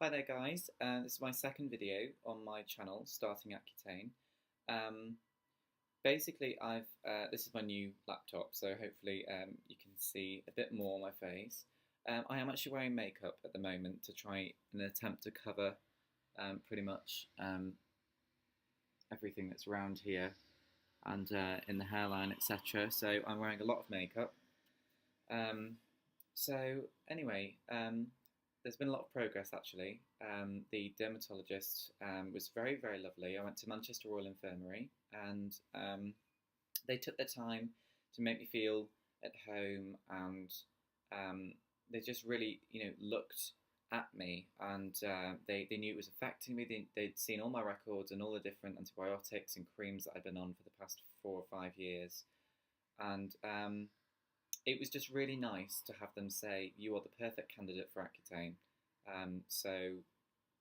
Hi there guys, this is my second video on my channel, starting Accutane. Um, Basically this is my new laptop, so hopefully you can see a bit more on my face. I am actually wearing makeup at the moment to try an attempt to cover pretty much everything that's around here and in the hairline, etc. So I'm wearing a lot of makeup. Um, So anyway, there's been a lot of progress actually. The dermatologist was very, very lovely. I went to Manchester Royal Infirmary and they took their time to make me feel at home and they just really, looked at me and they knew it was affecting me. They'd seen all my records and all the different antibiotics and creams that I'd been on for the past 4 or 5 years. And it was just really nice to have them say, you are the perfect candidate for Accutane. So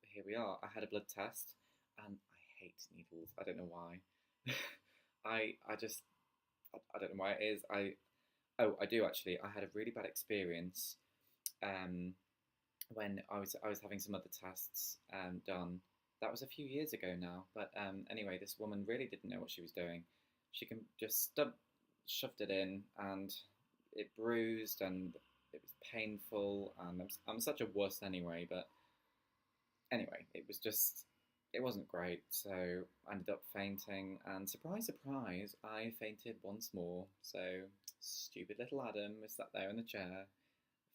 here we are. I had a blood test and I hate needles. I don't know why. I just, I don't know why it is. I do actually. I had a really bad experience um, when I was having some other tests done. That was a few years ago now. But anyway, this woman really didn't know what she was doing. She can just shoved it in and it bruised and it was painful and I'm such a wuss anyway, but anyway, it wasn't great, so I ended up fainting and surprise surprise I fainted once more. So stupid little Adam was sat there in the chair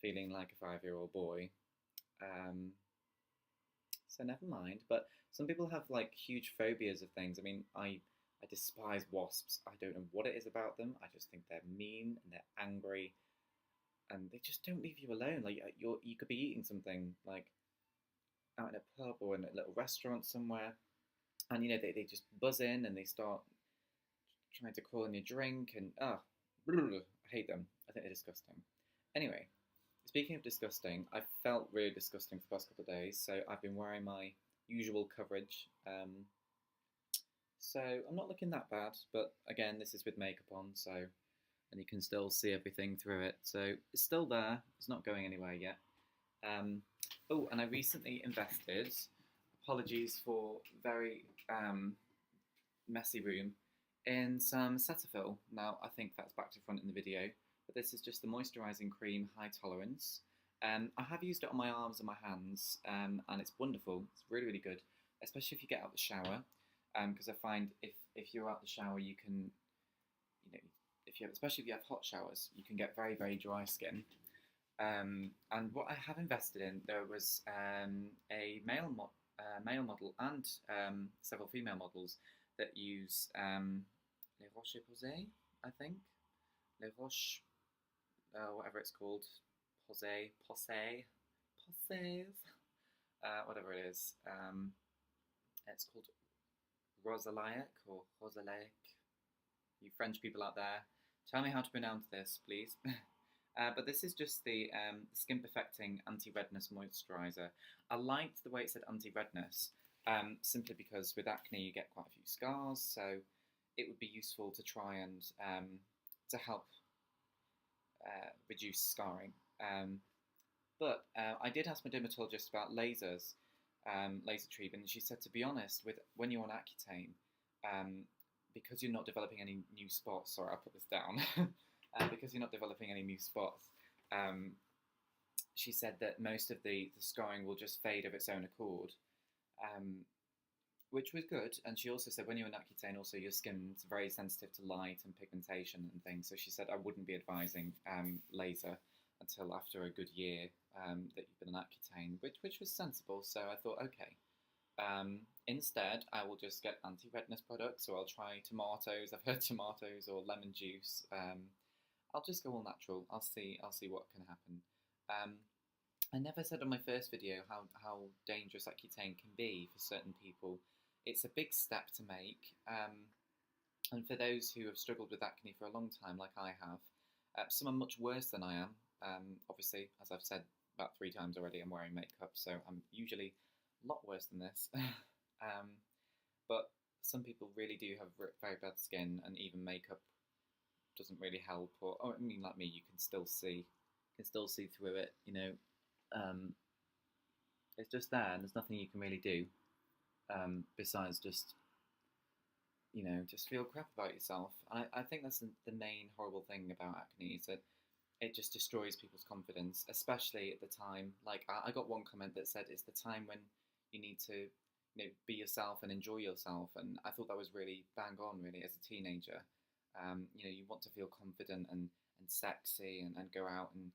feeling like a 5-year-old boy. So never mind, but some people have like huge phobias of things. I mean, I despise wasps. I don't know what it is about them. I just think they're mean and they're angry and they just don't leave you alone. Like you could be eating something like out in a pub or in a little restaurant somewhere, and they just buzz in and they start trying to crawl in your drink and I hate them. I think they're disgusting. Anyway, speaking of disgusting, I felt really disgusting for the past couple of days, so I've been wearing my usual coverage. So I'm not looking that bad, but again, this is with makeup on, so and you can still see everything through it. So it's still there. It's not going anywhere yet. Oh, and I recently invested. Apologies for very messy room. In some Cetaphil. Now I think that's back to front in the video, but this is just the moisturising cream, high tolerance. I have used it on my arms and my hands, and it's wonderful. It's really, really good, especially if you get out of the shower. Because I find if you're out the shower, you can, especially if you have hot showers, you can get very, very dry skin. And what I have invested in, there was a male model and several female models that use Les Roches-Posay, I think. Les Roches, whatever it's called, Posay, Posay, Posays, whatever it is. It's called Rosalaic or Rosalaic. You French people out there, tell me how to pronounce this, please. But this is just the skin perfecting anti-redness moisturiser. I liked the way it said anti-redness, simply because with acne you get quite a few scars, so it would be useful to try and to help reduce scarring. But I did ask my dermatologist about lasers, laser treatment, and she said, to be honest, when you're on Accutane, because you're not developing any new spots, sorry, I'll put this down, because you're not developing any new spots, she said that most of the scarring will just fade of its own accord, which was good. And she also said when you're on Accutane, also your skin's very sensitive to light and pigmentation and things, so she said I wouldn't be advising laser until after a good year that you've been on Accutane, which was sensible, so I thought, okay. Instead, I will just get anti-redness products, so I'll try tomatoes. I've heard tomatoes or lemon juice. I'll just go all natural. I'll see what can happen. I never said on my first video how dangerous Accutane can be for certain people. It's a big step to make, and for those who have struggled with acne for a long time, like I have, some are much worse than I am. Obviously, as I've said about 3 times already, I'm wearing makeup, so I'm usually a lot worse than this. But some people really do have very bad skin, and even makeup doesn't really help. Or I mean, like me, you can still see through it. it's just there, and there's nothing you can really do besides just just feel crap about yourself. I think that's the main horrible thing about acne is that it just destroys people's confidence, especially at the time. Like I got one comment that said it's the time when you need to be yourself and enjoy yourself, and I thought that was really bang on. Really, as a teenager, you want to feel confident and sexy and go out and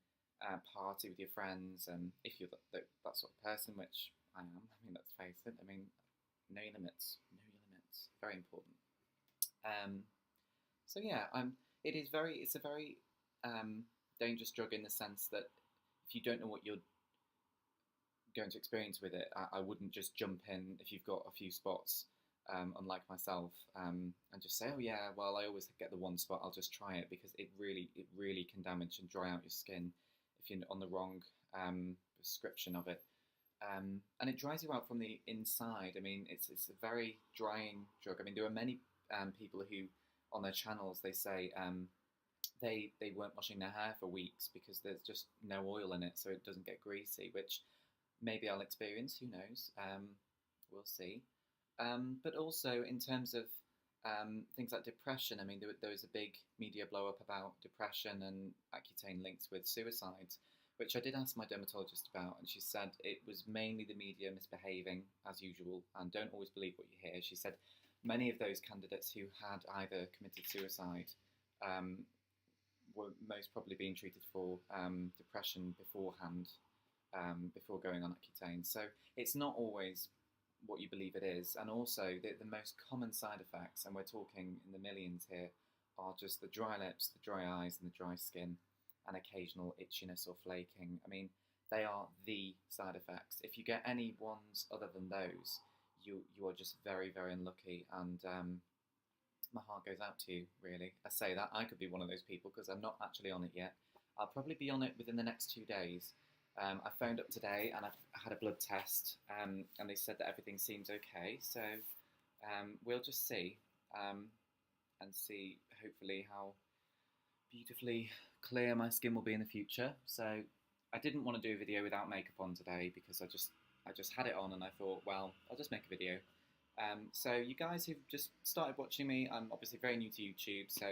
party with your friends, and if you're that sort of person, which I am. I mean, let's face it. I mean, know your limits. Know your limits. Very important. Um, so yeah, it's a very dangerous drug in the sense that if you don't know what you're going to experience with it, I wouldn't just jump in if you've got a few spots, unlike myself, and just say, oh yeah, well I always get the one spot, I'll just try it, because it really can damage and dry out your skin if you're on the wrong prescription of it. And it dries you out from the inside. I mean, it's a very drying drug. I mean, there are many people who, on their channels, they say they weren't washing their hair for weeks because there's just no oil in it, so it doesn't get greasy, which maybe I'll experience. Who knows? We'll see. But also in terms of things like depression, I mean, there was a big media blow up about depression and Accutane links with suicides, which I did ask my dermatologist about, and she said it was mainly the media misbehaving as usual, and don't always believe what you hear. She said many of those candidates who had either committed suicide were most probably being treated for depression beforehand, before going on Accutane. So it's not always what you believe it is. And also, the most common side effects, and we're talking in the millions here, are just the dry lips, the dry eyes, and the dry skin, and occasional itchiness or flaking. I mean, they are the side effects. If you get any ones other than those, you are just very, very unlucky, and my heart goes out to you, really. I say that, I could be one of those people because I'm not actually on it yet. I'll probably be on it within the next 2 days. I phoned up today and I've had a blood test, and they said that everything seems okay, so we'll just see, and see hopefully how beautifully clear my skin will be in the future. So I didn't want to do a video without makeup on today because I just had it on and I thought, well, I'll just make a video. So you guys who've just started watching me, I'm obviously very new to YouTube, so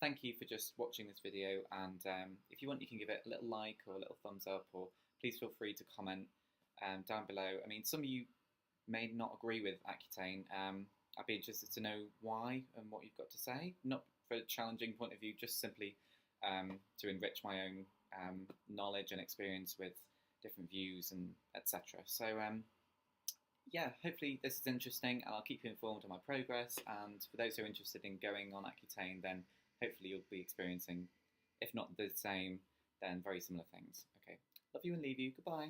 thank you for just watching this video, and if you want, you can give it a little like or a little thumbs up, or please feel free to comment down below. I mean, some of you may not agree with Accutane. I'd be interested to know why and what you've got to say, not for a challenging point of view, just simply to enrich my own knowledge and experience with different views and etc. So yeah, hopefully this is interesting, and I'll keep you informed on my progress, and for those who are interested in going on Accutane, then hopefully you'll be experiencing, if not the same, then very similar things. Okay, love you and leave you. Goodbye.